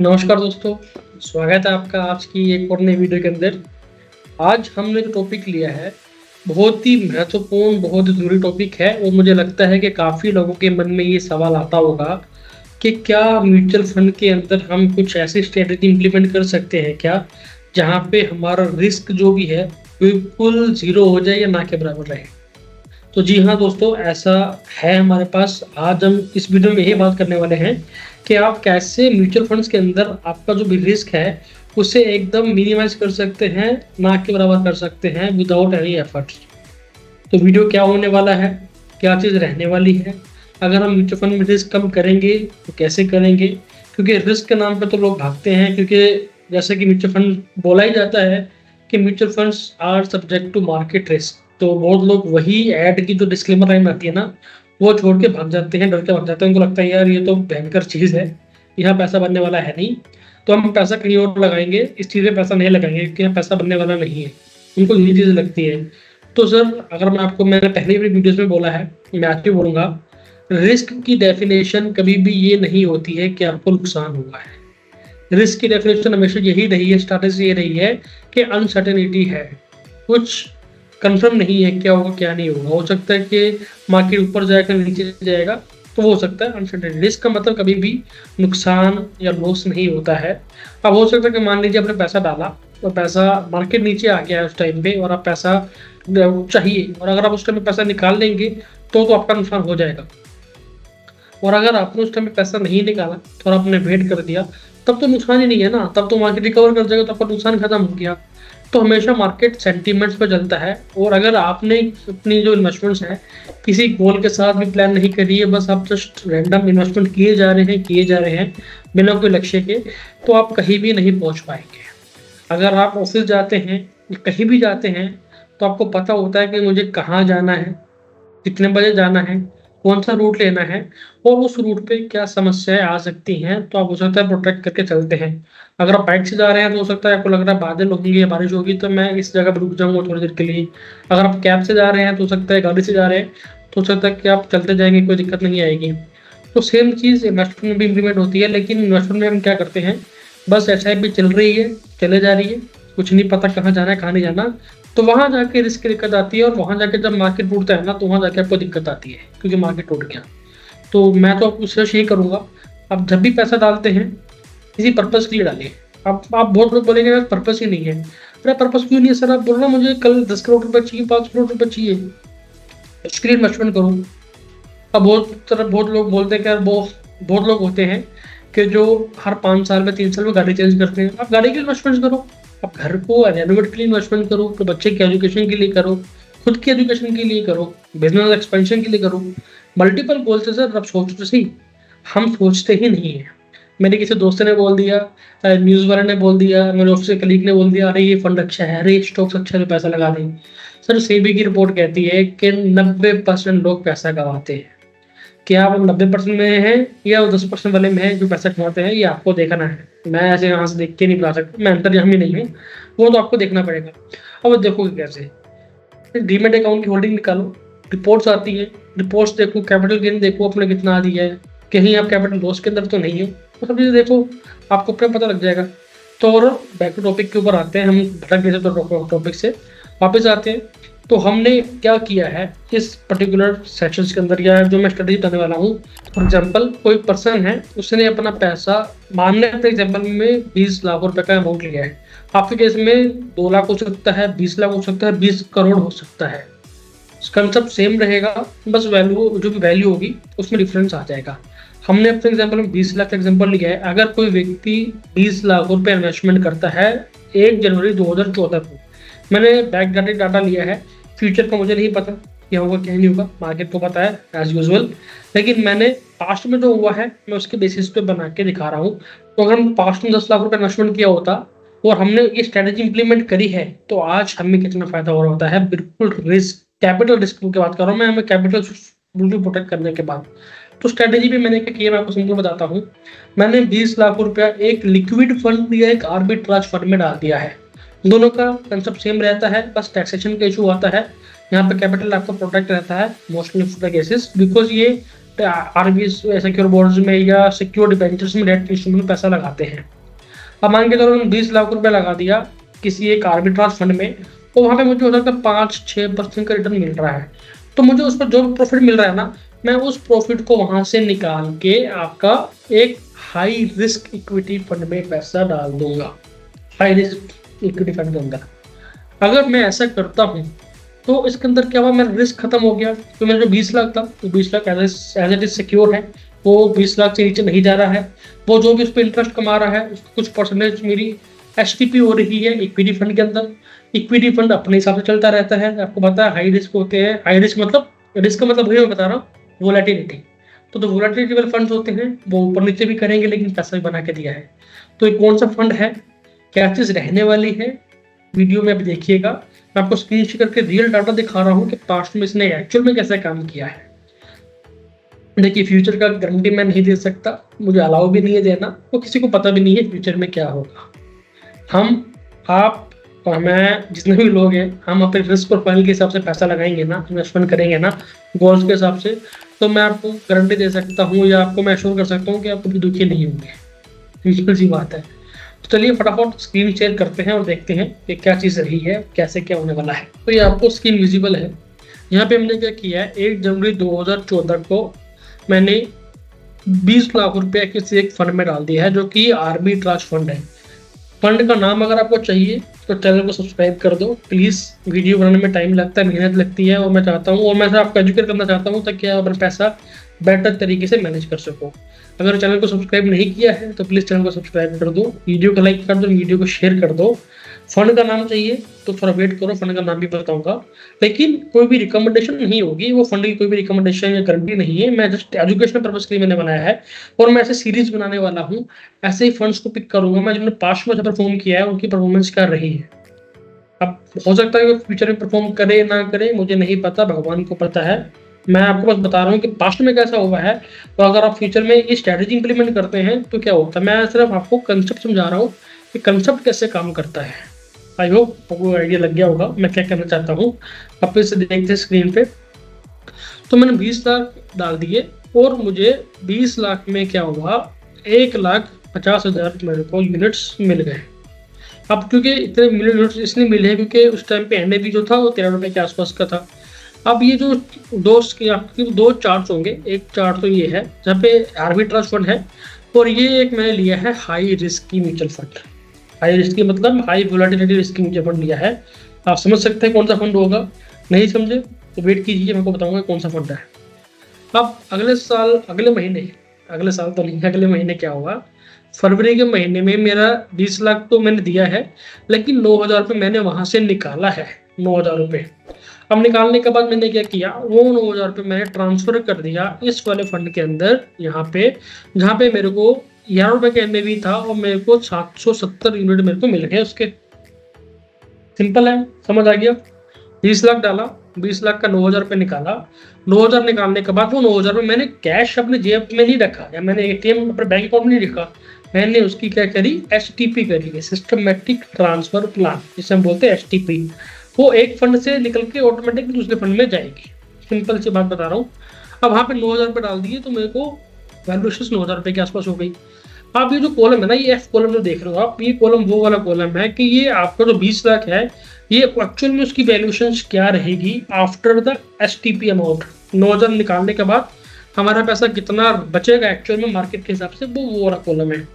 नमस्कार दोस्तों, स्वागत है आपका आज की एक और नई वीडियो के अंदर। आज हमने जो टॉपिक लिया है बहुत ही महत्वपूर्ण, बहुत ही ज़रूरी टॉपिक है और मुझे लगता है कि काफ़ी लोगों के मन में ये सवाल आता होगा कि क्या म्यूचुअल फंड के अंदर हम कुछ ऐसी स्ट्रेटजी इम्प्लीमेंट कर सकते हैं क्या, जहाँ पे हमारा रिस्क जो भी है बिल्कुल ज़ीरो हो जाए या ना के बराबर रहे। तो जी हाँ दोस्तों, ऐसा है हमारे पास। आज हम इस वीडियो में यही बात करने वाले हैं कि आप कैसे म्यूचुअल फंड्स के अंदर आपका जो भी रिस्क है उसे एकदम मिनिमाइज कर सकते हैं, ना के बराबर कर सकते हैं विदाउट एनी एफर्ट्स। तो वीडियो क्या होने वाला है, क्या चीज़ रहने वाली है, अगर हम म्यूचुअल फंड में रिस्क कम करेंगे तो कैसे करेंगे, क्योंकि रिस्क के नाम पे तो लोग भागते हैं। क्योंकि जैसे कि म्यूचुअल फंड बोला ही जाता है कि mutual funds are subject to market risk, तो बहुत लोग वही ऐड की जो डिस्क्लेमर लाइन आती है ना, वो छोड़ के भाग जाते हैं, डर के भाग जाते हैं। उनको लगता है यार ये तो भयंकर चीज़ है, यहाँ पैसा बनने वाला है नहीं, तो हम पैसा कहीं और लगाएंगे, इस चीज़ में पैसा नहीं लगाएंगे क्योंकि यहाँ पैसा बनने वाला नहीं है। उनको यही चीज़ लगती है। तो सर, अगर मैंने पहले भी वीडियोस में बोला है, मैं आज भी बोलूँगा, रिस्क की डेफिनेशन कभी भी ये नहीं होती है कि आपको नुकसान हुआ है। रिस्क की डेफिनेशन हमेशा यही रही है, स्ट्रैटेजी ये रही है कि अनसर्टेनिटी है, कुछ कंफर्म नहीं है क्या होगा क्या नहीं होगा। हो सकता है कि मार्केट ऊपर जाएगा नीचे जाएगा, तो वो हो सकता है अनसर्टेनिटी। रिस्क का मतलब कभी भी नुकसान या लॉस नहीं होता है। अब हो सकता है कि मान लीजिए आपने पैसा डाला और पैसा मार्केट नीचे आ गया है उस टाइम पे, और आप पैसा चाहिए, और अगर आप उस टाइम पे पैसा निकाल लेंगे तो आपका नुकसान हो जाएगा। और अगर आपने उस टाइम पे पैसा नहीं निकाला तो और आपने वेट कर दिया, तब तो नुकसान ही नहीं है ना, तब तो मार्केट रिकवर कर जाएगा, तो आपका नुकसान खत्म हो गया। तो हमेशा मार्केट सेंटीमेंट्स पे चलता है। और अगर आपने अपनी जो इन्वेस्टमेंट्स हैं किसी गोल के साथ भी प्लान नहीं करी है, बस आप जस्ट रैंडम इन्वेस्टमेंट किए जा रहे हैं बिना कोई लक्ष्य के, तो आप कहीं भी नहीं पहुंच पाएंगे। अगर आप ऑफिस जाते हैं या कहीं भी जाते हैं तो आपको पता होता है कि मुझे कहाँ जाना है, कितने बजे जाना है, कौन सा रूट लेना है और उस रूट पे क्या समस्याएं आ सकती हैं, तो आप हो सकता है प्रोटेक्ट करके चलते हैं। अगर आप बाइक से जा रहे हैं तो हो सकता है आपको लग रहा है बादल होंगे या बारिश होगी, तो मैं इस जगह पर रुक जाऊंगा थोड़ी देर के लिए। अगर आप कैब से जा रहे हैं तो हो सकता है, गाड़ी से जा रहे हैं तो हो सकता है कि आप चलते जाएंगे, कोई दिक्कत नहीं आएगी। तो सेम चीज़ इन्वेस्टमेंट में भी इम्प्लीमेंट होती है। लेकिन इन्वेस्टमेंट में हम क्या करते हैं, बस SIP चल रही है, चले जा रही है, कुछ नहीं पता कहाँ जाना है कहाँ नहीं जाना, तो वहां जाके रिस्क की दिक्कत आती है। और वहां जाके जब मार्केट टूटता है ना, तो वहां जाके आपको दिक्कत आती है क्योंकि मार्केट टूट गया। तो मैं तो आपको सिर्फ यही करूंगा, आप जब भी पैसा डालते हैं किसी पर्पज के लिए डालिए। आप बहुत लोग बोलेंगे यार पर्पज ही नहीं है। अरे पर्पज क्यों नहीं है सर? आप बोल रहे मुझे कल 10 करोड़ रुपए चाहिए, 5 करोड़ रुपए चाहिए, उसके लिए इन्वेस्टमेंट करूँ। अब बहुत लोग बोलते हैं कि यार बहुत लोग होते हैं कि जो हर 5 साल में 3 साल में गाड़ी चेंज करते हैं। आप गाड़ी के लिए इन्वेस्टमेंट करो, आप घर को रेनोवेट के लिए इन्वेस्टमेंट करो, तो बच्चे की एजुकेशन के लिए करो, खुद की एजुकेशन के लिए करो, बिजनेस एक्सपेंशन के लिए करो। मल्टीपल गोल्स है सर, अब सोचो सही, हम सोचते ही नहीं है। मेरे किसी दोस्त ने बोल दिया, न्यूज़ वाले ने बोल दिया, मेरे ऑफिस के कलीग ने बोल दिया, अरे ये फंड अच्छा है, अरे स्टॉक्स अच्छा है, पैसा लगा दें। सर, सेबी की रिपोर्ट कहती है कि 90% लोग पैसा गंवाते हैं। क्या आप 90% में हैं या 10% वाले में हैं जो पैसा कमाते हैं, ये आपको देखना है। मैं ऐसे यहाँ से देख के नहीं बता सकता, मैं अंतर्यामी नहीं हूँ, वो तो आपको देखना पड़ेगा। अब देखोगे कैसे? डीमेट अकाउंट की होल्डिंग निकालो, रिपोर्ट्स आती है, रिपोर्ट्स देखो, कैपिटल गेन देखो अपने कितना आ दिया है, कहीं आप कैपिटल लॉस के अंदर तो नहीं हो, तो सब चीज़ें देखो, आपको अपने पता लग जाएगा। तो और बैक टू टॉपिक के ऊपर आते हैं, हम भटक गए थे तो टॉपिक से वापस आते हैं। तो हमने क्या किया है इस पर्टिकुलर सेशंस के अंदर, या जो मैं स्टडी करने वाला हूँ। फॉर एग्जांपल, कोई पर्सन है, उसने अपना पैसा, मान लें एग्जांपल में 20 लाख रुपए का अमाउंट लिया है। आपके केस में 2 लाख हो सकता है, 20 लाख हो सकता है, 20 करोड़ हो सकता है। कंसेप्ट सेम रहेगा, बस वैल्यू, जो भी वैल्यू होगी उसमें डिफरेंस आ जाएगा। हमने अपने एग्जांपल में 20 लाख का एग्जांपल लिया है। अगर कोई व्यक्ति 20 लाख रुपए इन्वेस्टमेंट करता है 1 जनवरी 2014 को, मैंने बैक डाटा लिया है, फ्यूचर का मुझे नहीं पता क्या होगा क्या नहीं होगा, मार्केट को पता है एज यूजुअल, लेकिन मैंने पास्ट में जो हुआ है मैं उसके बेसिस पे बना के दिखा रहा हूँ। तो अगर हम पास्ट में 10 लाख रुपए इन्वेस्टमेंट किया होता और हमने ये स्ट्रेटेजी इंप्लीमेंट करी है, तो आज हमें कितना फायदा हो रहा होता है। बिल्कुल रिस्क, कैपिटल रिस्क की बात कर रहा हूँ मैं, हमें कैपिटल बिल्कुल प्रोटेक्ट करने के बाद। तो स्ट्रेटेजी भी मैंने क्या किया, मैं आपको सिंपल बताता हूँ। मैंने 20 लाख रुपया एक लिक्विड फंड या एक आर्बिट्राज फंड में डाल दिया है। दोनों का कंसेप्ट सेम रहता है, बस टैक्सेशन का इशू आता है। यहाँ पे कैपिटल आपका प्रोटेक्ट रहता है मोस्टली फॉर केसेस, बिकॉज ये आरबी सिक्योर बॉन्ड्स में या सिक्योर डिबेंचर्स में डेट इंस्ट्रूमेंट में पैसा लगाते हैं। अब मान के चलो 20 लाख रुपए लगा दिया किसी एक आर्बिट्राज फंड में, तो वहां पे मुझे हो सकता है 5-6% का रिटर्न मिल रहा है। तो मुझे उस पर जो प्रॉफिट मिल रहा है ना, मैं उस प्रॉफिट को वहां से निकाल के आपका एक हाई रिस्क इक्विटी फंड में पैसा डाल दूंगा, हाई रिस्क इक्विटी फंड के अंदर। अगर मैं ऐसा करता हूँ तो इसके अंदर क्या हुआ, मेरा रिस्क खत्म हो गया। तो मेरा जो 20 लाख था, तो 20 lakh as it is secure है, वो 20 लाख से नीचे नहीं जा रहा है। वो जो भी उस पर इंटरेस्ट कमा रहा है उसको कुछ परसेंटेज मेरी एसटीपी हो रही है इक्विटी फंड के अंदर। इक्विटी फंड अपने हिसाब से चलता रहता है, आपको पता है हाई रिस्क होते हैं। हाई रिस्क मतलब, रिस्क का मतलब वही मैं बता रहा हूँ, वोलेटिलिटी। तो जो वोलेटिलिटी वाले फंड्स होते हैं वो ऊपर नीचे भी करेंगे, लेकिन पैसा भी बना के दिया है। तो ये कौन सा फंड है, क्या चीज रहने वाली है, वीडियो में अभी देखिएगा। मैं आपको स्क्रीन शेयर करके रियल डाटा दिखा रहा हूँ कि पास्ट में इसने एक्चुअल में कैसे काम किया है। देखिए, फ्यूचर का गारंटी मैं नहीं दे सकता, मुझे अलाउ भी नहीं है देना, तो किसी को पता भी नहीं है फ्यूचर में क्या होगा। हम, आप और मैं, जितने भी लोग हैं, हम अपने रिस्क प्रोफाइल के हिसाब से पैसा लगाएंगे ना, इन्वेस्टमेंट करेंगे ना गोल्स के हिसाब से, तो मैं आपको गारंटी दे सकता हूँ या आपको मैं एश्योर कर सकता हूँ कि आप कभी दुखी नहीं होंगे। सिंपल सी बात है। तो चलिए फटाफट स्क्रीन शेयर करते हैं और देखते हैं कि क्या चीज़ रही है, कैसे क्या होने वाला है। तो ये आपको स्क्रीन विजिबल है। यहाँ पे हमने क्या किया है, 1 जनवरी 2014 को मैंने 20 लाख रुपया किसी एक फंड में डाल दिया है, जो कि आर्बिट्राज फंड है। फंड का नाम अगर आपको चाहिए तो चैनल को सब्सक्राइब कर दो प्लीज़। वीडियो बनाने में टाइम लगता है, मेहनत लगती है, और मैं चाहता हूँ, और मैं आपको एजुकेट करना चाहता हूँ ताकि आप अपना पैसा बेटर तरीके से मैनेज कर सको। अगर चैनल को सब्सक्राइब नहीं किया है तो प्लीज़ चैनल को सब्सक्राइब कर दो, वीडियो को लाइक कर दो, वीडियो को शेयर कर दो। फंड का नाम चाहिए तो थोड़ा वेट करो, फंड का नाम भी बताऊंगा, लेकिन कोई भी रिकमेंडेशन नहीं होगी, वो फंड की कोई भी रिकमेंडेशन या गारंटी नहीं है। मैं जस्ट एजुकेशनल पर्पज के लिए मैंने बनाया है, और मैं ऐसे सीरीज बनाने वाला हूँ। ऐसे ही फंड्स को पिक करूंगा मैं जिन्होंने पास्ट में परफॉर्म किया है, उनकी परफॉर्मेंस क्या रही है। अब हो सकता है कि फ्यूचर में परफॉर्म करे ना करे, मुझे नहीं पता, भगवान को पता है। मैं आपको बस बता रहा हूँ कि पास्ट में कैसा हुआ है, तो अगर आप फ्यूचर में ये स्ट्रैटेजी इंप्लीमेंट करते हैं तो क्या होता है। मैं सिर्फ आपको कंसेप्ट समझा रहा हूँ कि कंसेप्ट कैसे काम करता है। आई होप आपको आइडिया लग गया होगा मैं क्या कहना चाहता हूँ। आप फिर से देखते हैं स्क्रीन पे। तो मैंने 20 लाख डाल दिए और मुझे 20 लाख में क्या हुआ, 1,50,000 मेरे को यूनिट्स मिल गए। अब क्योंकि इतने यूनिट्स इसलिए मिले हैं क्योंकि उस टाइम पे एनएवी जो था वो 13 रुपये के आसपास का था। अब ये जो दो चार्ट्स होंगे, एक चार्ट तो ये है जहाँ पे आर्बिट्राज फंड है, और ये एक मैंने लिया है हाई रिस्क की म्यूचुअल फंड। हाई रिस्क की मतलब हाई वोलेटिलिटी रिस्क की म्यूचुअल फंड लिया है। आप समझ सकते हैं कौन सा फंड होगा, नहीं समझे तो वेट कीजिए, मैं आपको बताऊंगा कौन सा फंड है। अब अगले साल तो नहीं, अगले महीने क्या हुआ, फरवरी के महीने में मेरा 20 लाख तो मैंने दिया है, लेकिन 9,000 रुपये मैंने वहां से निकाला है। 9,000 रुपये अब निकालने के बाद मैंने क्या किया, वो 9,000 रुपये मैंने ट्रांसफर कर दिया इस वाले फंड के अंदर, यहाँ पे जहाँ पे मेरे को 11 रुपये का एनएवी था और मेरे को 770 यूनिट मेरे को मिल गए उसके। सिंपल है, समझ आ गया। 20 लाख डाला, 20 लाख का 9,000 रुपये निकाला। 9,000 निकालने के बाद वो 9,000 रुपये मैंने कैश अपने जेब में नहीं रखा, या मैंने एटीएम अपने बैंक अकाउंट में नहीं रखा, मैंने उसकी क्या करी, एसटीपी करी, सिस्टमेटिक ट्रांसफर प्लान जिसे हम बोलते हैं एसटीपी। वो एक फंड से निकल के ऑटोमेटिक दूसरे फंड में जाएगी। सिंपल सी बात बता रहा हूँ। अब वहाँ पे 9,000 रुपये डाल दिए तो मेरे को वैल्यूएशन 9,000 रुपये के आसपास हो गई। अब ये जो कॉलम है ना, ये एफ कॉलम जो देख रहे हो आप, ये कॉलम वो वाला कॉलम है कि ये आपका जो 20 लाख है, ये एक्चुअल में उसकी वैल्यूएशन क्या रहेगी आफ्टर द एसटीपी अमाउंट। 9,000 निकालने के बाद हमारा पैसा कितना बचेगा एक्चुअल में मार्केट के हिसाब से, वो वाला कॉलम है।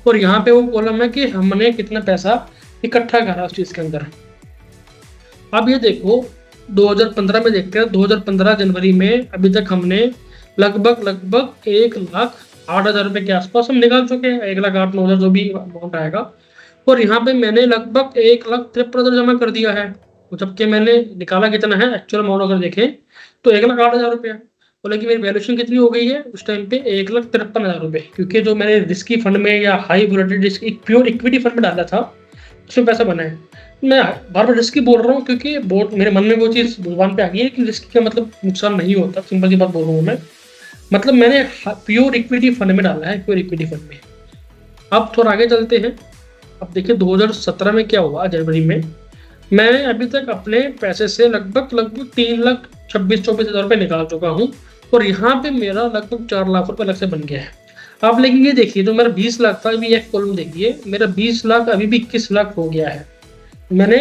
और यहाँ पे वो कॉलम है कि हमने कितना पैसा इकट्ठा करा उस चीज के अंदर। अब ये देखो 2015 में देखते हैं, 2015 जनवरी में अभी तक हमने लगभग 1,08,000 रुपये के आसपास हम निकाल चुके हैं, 1,08,9,000 जो भी अमाउंट आएगा। और यहाँ पे मैंने लगभग 1,53,000 जमा कर दिया है, जबकि मैंने निकाला कितना है एक्चुअल अमाउंट अगर देखें तो 1,08,000 रुपया। और लेकिन मेरी वैल्यूएशन कितनी हो गई है उस टाइम पे, 1,53,000 रुपये, क्योंकि जो मैंने रिस्की फंड में या high volatility pure equity fund में डाला था उसमें पैसा बना है। मैं बार बार रिस्की बोल रहा हूँ क्योंकि मेरे मन में वो चीज़ जुबान पे आ गई है कि रिस्की का मतलब नुकसान नहीं होता, सिंपल सी बात बोल रहा हूँ मैं। मतलब मैंने प्योर इक्विटी फंड में डाला है, प्योर इक्विटी फंड में। अब थोड़ा आगे चलते हैं। अब देखिए 2017 में क्या हुआ, जनवरी में मैं अभी तक अपने पैसे से लगभग 3,26,24,000 रुपये निकाल चुका हूँ। और यहाँ पे मेरा लगभग 4 लाख रुपए अलग से बन गया है। आप लेकिन ये देखिए, जो मेरा 20 लाख था, अभी एक कॉलम देखिए, मेरा 20 लाख अभी भी 21 लाख हो गया है। मैंने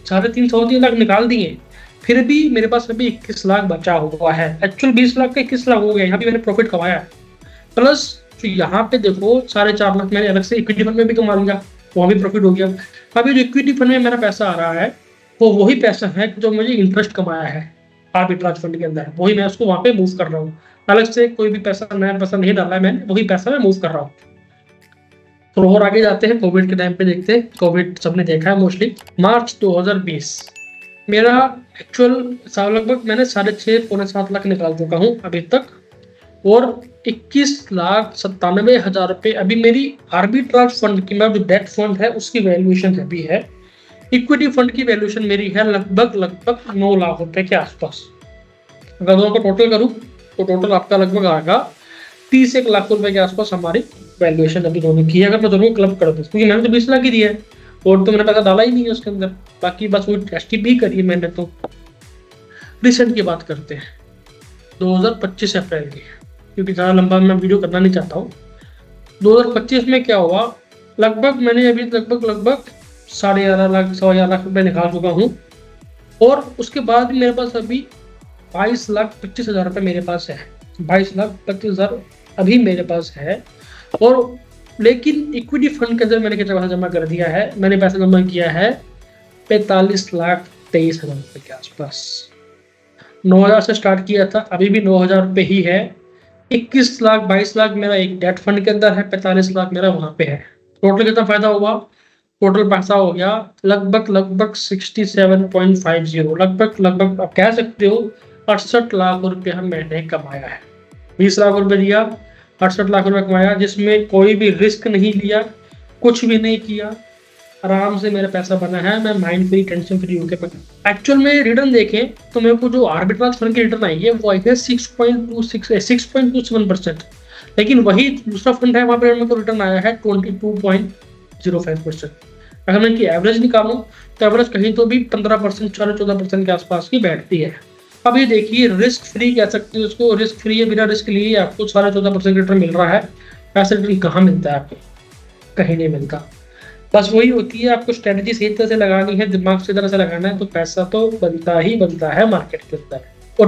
3.5 लाख निकाल दिए, फिर भी मेरे पास अभी 21 लाख बचा हुआ है। एक्चुअल 20 लाख का 21 लाख हो गया, यहाँ भी मैंने प्रॉफिट कमाया है। प्लस जो यहाँ पे देखो 4.5 लाख मैंने अलग से इक्विटी फंड में भी कमा लिया, वहाँ भी प्रॉफिट हो गया। अभी जो इक्विटी फंड में मेरा पैसा आ रहा है, वो वही पैसा है जो मुझे इंटरेस्ट कमाया है आर्बिट्राज फंड के अंदर, वही मैं उसको वहाँ पे मूव कर रहा हूँ। अलग से कोई भी पैसा, नया पैसा नहीं डाला है मैंने, वही पैसा मैं मूव कर रहा हूँ। तो और आगे जाते हैं, कोविड के टाइम पे देखते हैं। कोविड सबने देखा है मोस्टली। मार्च 2020 मेरा एक्चुअल लगभग मैंने 6.5 पौने 7 लाख निकाल चुका हूँ अभी तक, और 21,97,000 रुपये अभी मेरी आर्बिट्राज फंड की, मेरा जो डेट फंड है उसकी वैल्यूएशन अभी है। इक्विटी फंड की वैल्यूएशन मेरी है लगभग 9 लाख रुपए के आसपास। अगर दोनों को टोटल करूँ तो टोटल आपका लगभग आएगा 30 लाख रुपए के आसपास हमारी वैल्यूएशन अभी दोनों की है, अगर मैं दोनों को क्लब कर दूँ, क्योंकि मैंने तो 20 लाख ही दिया है और तो मैंने पैसा डाला ही नहीं है उसके अंदर, बाकी बस वो एसटीपी करी है मैंने। तो रिसेंट की बात करते हैं 2025 अप्रैल की, क्योंकि ज़्यादा लंबा मैं वीडियो करना नहीं चाहता हूँ। 2025 में क्या हुआ, लगभग मैंने अभी लगभग 11.5 लाख 11.25 लाख रुपए निकाल चुका हूँ, और उसके बाद मेरे पास अभी 22,25,000 रुपये मेरे पास है। 22,25,000 अभी मेरे पास है। और लेकिन इक्विटी फंड के अंदर मैंने कितना पैसा जमा कर दिया है, मैंने पैसा जमा किया है 45,23,000 रुपये के आसपास। 9,000 से स्टार्ट किया था, अभी भी 9,000 रुपये ही है। 21 लाख 22 लाख मेरा एक डेट फंड के अंदर है, 45 लाख मेरा वहां पे है। टोटल कितना फायदा हुआ, टोटल पैसा हो गया लगभग 67.50, लगभग आप कह सकते हो 68 लाख रुपया मैंने कमाया है। 20 लाख रुपए दिया, 68 लाख रुपए कमाया, जिसमें कोई भी रिस्क नहीं लिया, कुछ भी नहीं किया, आराम से मेरा पैसा बना है। मैं माइंड फ्री, टेंशन फ्री होकर एक्चुअल में रिटर्न देखें तो मेरे को जो आर्बिट्राज फंड की रिटर्न आई है वो आई है 6.27%, लेकिन वही दूसरा फंड है, वहां पर मेरे को रिटर्न आया है 22.05%। अगर मैं इनकी एवरेज निकालूं तो एवरेज कहीं तो भी 15%, 14% के आसपास की बैठती है। अब ये देखिए, रिस्क फ्री कह सकते हो इसको, रिस्क फ्री है, बिना रिस्क लिए आपको 14.5% रिटर्न मिल रहा है। ऐसा रिटर्न कहाँ मिलता है आपको, कहीं नहीं मिलता। बस वही होती है, आपको स्ट्रेटजी सही तरह से लगानी है, दिमाग से तरह से लगाना है, तो पैसा तो बनता ही बनता है मार्केट के अंदर। और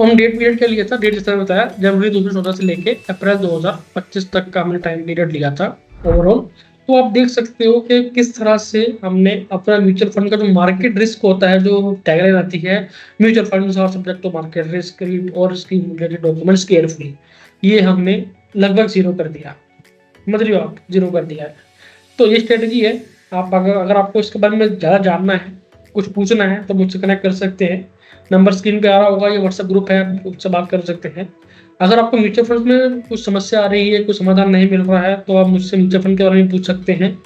हम डेट पीरियड क्या लिया था, डेट जिस तरह बताया, जनवरी 2014 से लेके अप्रैल 2025 तक का हमने टाइम पीरियड लिया था ओवरऑल। तो आप देख सकते हो कि किस तरह से हमने अपना म्यूचुअल फंड का जो मार्केट रिस्क होता है, जो टैगलाइन आती है, mutual funds are subject to market risk और इसकी रिलेटेड डॉक्यूमेंट्स केयरफुली, ये हमने लगभग जीरो कर दिया। समझ रही हो आप, जीरो कर दिया है। तो ये स्ट्रेटजी है। आप अगर आपको इसके बारे में ज़्यादा जानना है, कुछ पूछना है, तो मुझसे कनेक्ट कर सकते हैं। नंबर स्क्रीन पे आ रहा होगा, ये व्हाट्सएप ग्रुप है, उससे बात कर सकते हैं। अगर आपको म्यूचुअल फंड में कुछ समस्या आ रही है, कुछ समाधान नहीं मिल रहा है, तो आप मुझसे म्यूचुअल फंड के बारे में पूछ सकते हैं।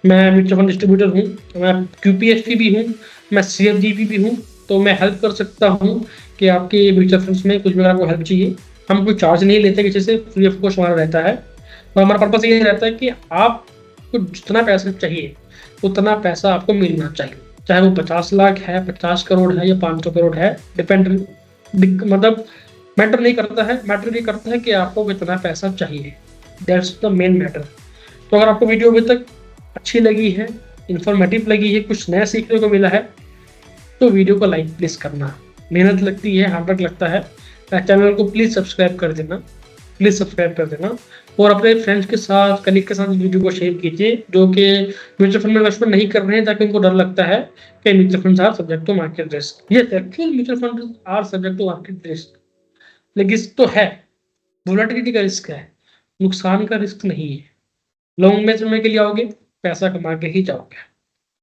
मैं म्यूचुअल फंड डिस्ट्रीब्यूटर हूँ, मैं QPSP भी हूँ, मैं CFDP भी हूँ, तो मैं हेल्प कर सकता हूँ कि आपके म्यूचुअल फंड्स में कुछ भी आपको हेल्प चाहिए। हम कोई चार्ज नहीं लेते किसी से, फ्री ऑफ कॉस्ट हमारा रहता है। और हमारा पर्पस ये रहता है कि आपको जितना पैसा चाहिए उतना पैसा आपको मिलना चाहिए, चाहे वो 50 लाख है, 50 करोड़ है या 500 करोड़ है, डिपेंड, मतलब मैटर नहीं करता है। मैटर ये करता है कि आपको कितना पैसा चाहिए, दैट्स द मेन मैटर। तो अगर आपको वीडियो अभी तक अच्छी लगी है, इंफॉर्मेटिव लगी है, कुछ नया सीखने को मिला है, तो वीडियो को लाइक प्लीज करना। मेहनत लगती है, हार्ड वर्क लगता है। चैनल को प्लीज सब्सक्राइब कर देना, प्लीज सब्सक्राइब कर देना। और अपने फ्रेंड्स के साथ, कलीग के साथ वीडियो को शेयर कीजिए, जो कि म्यूचुअल फंड में इन्वेस्टमेंट नहीं कर रहे हैं, ताकि उनको डर लगता है कि mutual funds are subject to market risk. ये actual mutual fund are subject to market risk, लेकिन तो है, वोलेटिलिटी का रिस्क है, नुकसान का रिस्क नहीं है। लॉन्ग में समय के लिए आओगे, पैसा कमा के ही जाओगे।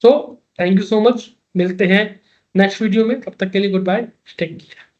So thank you so much, मिलते हैं नेक्स्ट वीडियो में, तब तक के लिए गुड बाय, टेक केयर।